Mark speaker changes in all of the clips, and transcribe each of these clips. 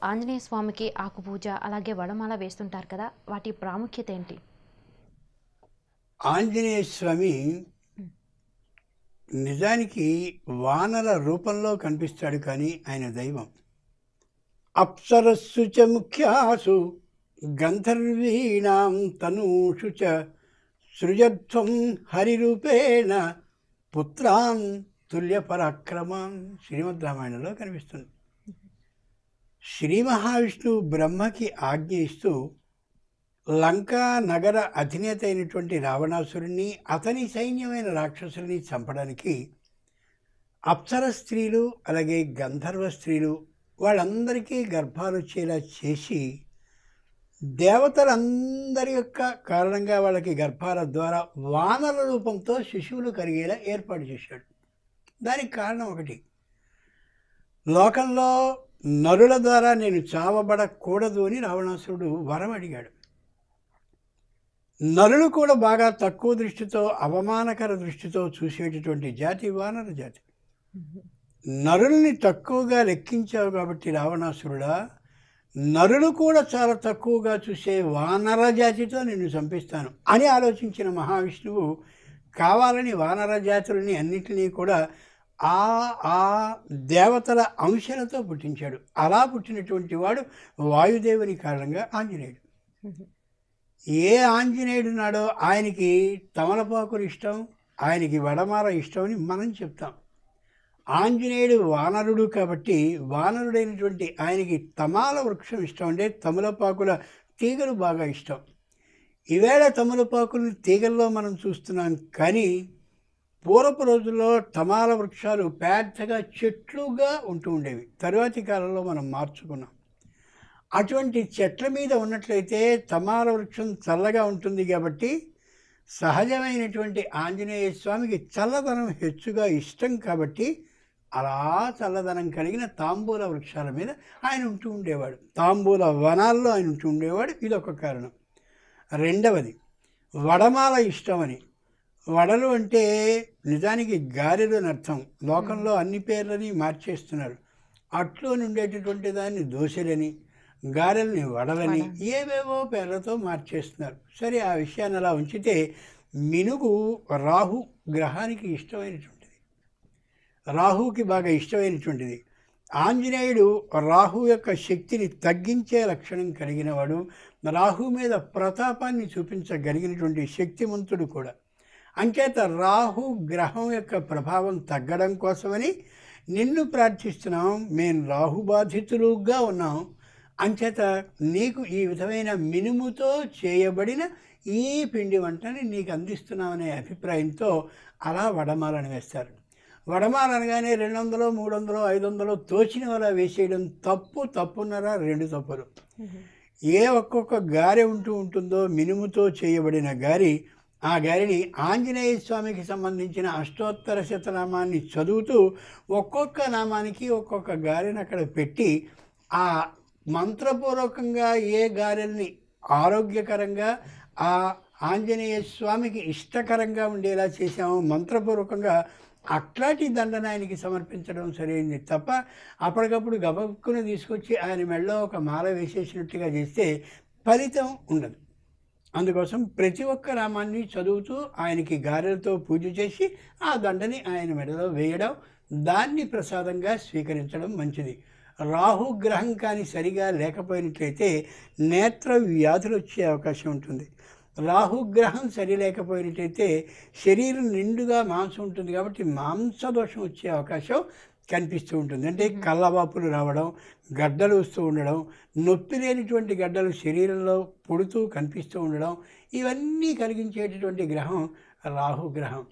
Speaker 1: ఆంజనేయ స్వామికి ఆకుపూజ అలాగే వడమాల వేస్తుంటారు కదా, వాటి ప్రాముఖ్యత ఏంటి?
Speaker 2: ఆంజనేయ స్వామి నిజానికి వానర రూపంలో కనిపిస్తాడు, కానీ ఆయన దైవం. అప్సరస్సు చ ముఖ్యాసు గంధర్వీణాం తనూషు చ సృజత్వం హరిరూపేణ పుత్రాన్ తుల్య పరాక్రమాన్ శ్రీమద్ రామాయణంలో కనిపిస్తుంది. శ్రీ మహావిష్ణువు బ్రహ్మకి ఆజ్ఞ ఇస్తూ లంకా నగర అధినేత అయినటువంటి రావణాసురుణ్ణి, అతని సైన్యమైన రాక్షసుల్ని చంపడానికి అప్సర స్త్రీలు అలాగే గంధర్వ స్త్రీలు వాళ్ళందరికీ గర్భాలు వచ్చేలా చేసి దేవతలందరి యొక్క కారణంగా వాళ్ళకి గర్భాల ద్వారా వానర రూపంతో శిశువులు కలిగేలా ఏర్పాటు చేశాడు. దానికి కారణం ఒకటి, లోకంలో నరుల ద్వారా నేను చావబడకూడదు అని రావణాసురుడు వరం అడిగాడు. నరులు కూడా బాగా తక్కువ దృష్టితో, అవమానకర దృష్టితో చూసేటటువంటి జాతి వానర జాతి. నరుల్ని తక్కువగా లెక్కించావు కాబట్టి రావణాసురుడా, నరులు కూడా చాలా తక్కువగా చూసే వానర జాతితో నిన్ను చంపిస్తాను అని ఆలోచించిన మహావిష్ణువు కావాలని వానర జాతులని అన్నింటినీ కూడా ఆ ఆ దేవతల అంశాలతో పుట్టించాడు. అలా పుట్టినటువంటి వాడు వాయుదేవుని కారణంగా ఆంజనేయుడు. ఏ ఆంజనేయుడు నాడో ఆయనకి తమలపాకులు ఇష్టం, ఆయనకి వడమాల ఇష్టం అని మనం చెప్తాం. ఆంజనేయుడు వానరుడు కాబట్టి వానరుడైనటువంటి ఆయనకి తమాల వృక్షం ఇష్టం, అంటే తమలపాకుల తీగలు బాగా ఇష్టం. ఈవేళ తమలపాకులు తీగల్లో మనం చూస్తున్నాం, కానీ పూర్వపు రోజుల్లో తమాల వృక్షాలు పెద్దగా చెట్లుగా ఉంటూ ఉండేవి. తరువాతి కాలంలో మనం మార్చుకున్నాం. అటువంటి చెట్ల మీద ఉన్నట్లయితే తమాల వృక్షం చల్లగా ఉంటుంది కాబట్టి సహజమైనటువంటి ఆంజనేయ స్వామికి చల్లదనం హెచ్చుగా ఇష్టం కాబట్టి అలా చల్లదనం కలిగిన తాంబూల వృక్షాల మీద ఆయన ఉంటూ ఉండేవాడు. తాంబూల వనాల్లో ఆయన ఉంటూ ఉండేవాడు. ఇదొక కారణం. రెండవది, వడమాల ఇష్టమని. వడలు అంటే నిజానికి గారెలు అని అర్థం. లోకంలో అన్ని పేర్లని మార్చేస్తున్నారు. అట్లు ఉండేటటువంటి దాన్ని దోశలని, గారెల్ని వడలని, ఏవేవో పేర్లతో మార్చేస్తున్నారు. సరే, ఆ విషయాన్ని అలా ఉంచితే మినుగు రాహు గ్రహానికి ఇష్టమైనటువంటిది, రాహుకి బాగా ఇష్టమైనటువంటిది. ఆంజనేయుడు రాహు యొక్క శక్తిని తగ్గించే లక్షణం కలిగినవాడు, రాహు మీద ప్రతాపాన్ని చూపించగలిగినటువంటి శక్తిమంతుడు కూడా. అంచేత రాహు గ్రహం యొక్క ప్రభావం తగ్గడం కోసమని నిన్ను ప్రార్థిస్తున్నాం. మేము రాహుబాధితులుగా ఉన్నాం, అంచేత నీకు ఈ విధమైన మినుముతో చేయబడిన ఈ పిండి వంటని నీకు అందిస్తున్నామనే అభిప్రాయంతో అలా వడమాలను వేస్తారు. వడమాల అనగానే 200, 300, 500 తోచిన వల్ల వేసేయడం తప్పు. తప్పున్నర రెండు తప్పులు. ఏ ఒక్కొక్క గారె ఉంటుందో మినుముతో చేయబడిన గారి, ఆ గారిని ఆంజనేయ స్వామికి సంబంధించిన అష్టోత్తర శతనామాన్ని చదువుతూ ఒక్కొక్క నామానికి ఒక్కొక్క గారెని అక్కడ పెట్టి ఆ మంత్రపూర్వకంగా ఏ గారెల్ని ఆరోగ్యకరంగా ఆ ఆంజనేయ స్వామికి ఇష్టకరంగా ఉండేలా చేసామో మంత్రపూర్వకంగా అట్లాంటి దండన ఆయనకి సమర్పించడం సరైంది తప్ప అప్పటికప్పుడు గబక్కును తీసుకొచ్చి ఆయన మెడలో ఒక మాల వేసేసినట్టుగా చేస్తే ఫలితం ఉండదు. అందుకోసం ప్రతి ఒక్క నామాన్ని చదువుతూ ఆయనకి గారెలతో పూజ చేసి ఆ దండని ఆయన మెడలో వేయడం, దాన్ని ప్రసాదంగా స్వీకరించడం మంచిది. రాహుగ్రహం కానీ సరిగా లేకపోయినట్లయితే నేత్ర వ్యాధులు వచ్చే అవకాశం ఉంటుంది. రాహుగ్రహం సరి లేకపోయినట్లయితే శరీరం నిండుగా మాంసం ఉంటుంది కాబట్టి మాంసదోషం వచ్చే అవకాశం కనిపిస్తూ ఉంటుంది. అంటే కళ్ళవాపులు రావడం, గడ్డలు వస్తూ ఉండడం, నొప్పి లేనిటువంటి గడ్డలు శరీరంలో పుడుతూ కనిపిస్తూ ఉండడం, ఇవన్నీ కలిగించేటటువంటి గ్రహం రాహుగ్రహం.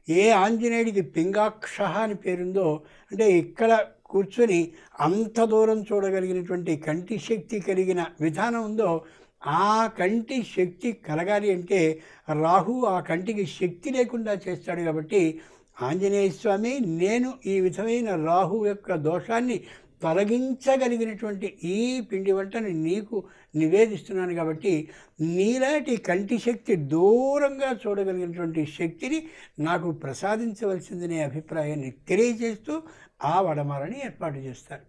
Speaker 2: ఏ ఆంజనేయుడికి పింగాక్ష అని పేరుందో, అంటే ఇక్కడ కూర్చొని అంత దూరం చూడగలిగినటువంటి కంటి శక్తి కలిగిన విధానం ఉందో, ఆ కంటి శక్తి కలగాలి అంటే రాహు ఆ కంటికి శక్తి లేకుండా చేస్తాడు. కాబట్టి ఆంజనేయ స్వామి, నేను ఈ విధమైన రాహు యొక్క దోషాన్ని తొలగించగలిగినటువంటి ఈ పిండి వంటని నీకు నివేదిస్తున్నాను కాబట్టి నీలాంటి కంటి శక్తి దూరంగా చూడగలిగినటువంటి శక్తిని నాకు ప్రసాదించవలసిందనే అభిప్రాయాన్ని తెలియజేస్తూ ఆ వడమాలని ఏర్పాటు చేస్తారు.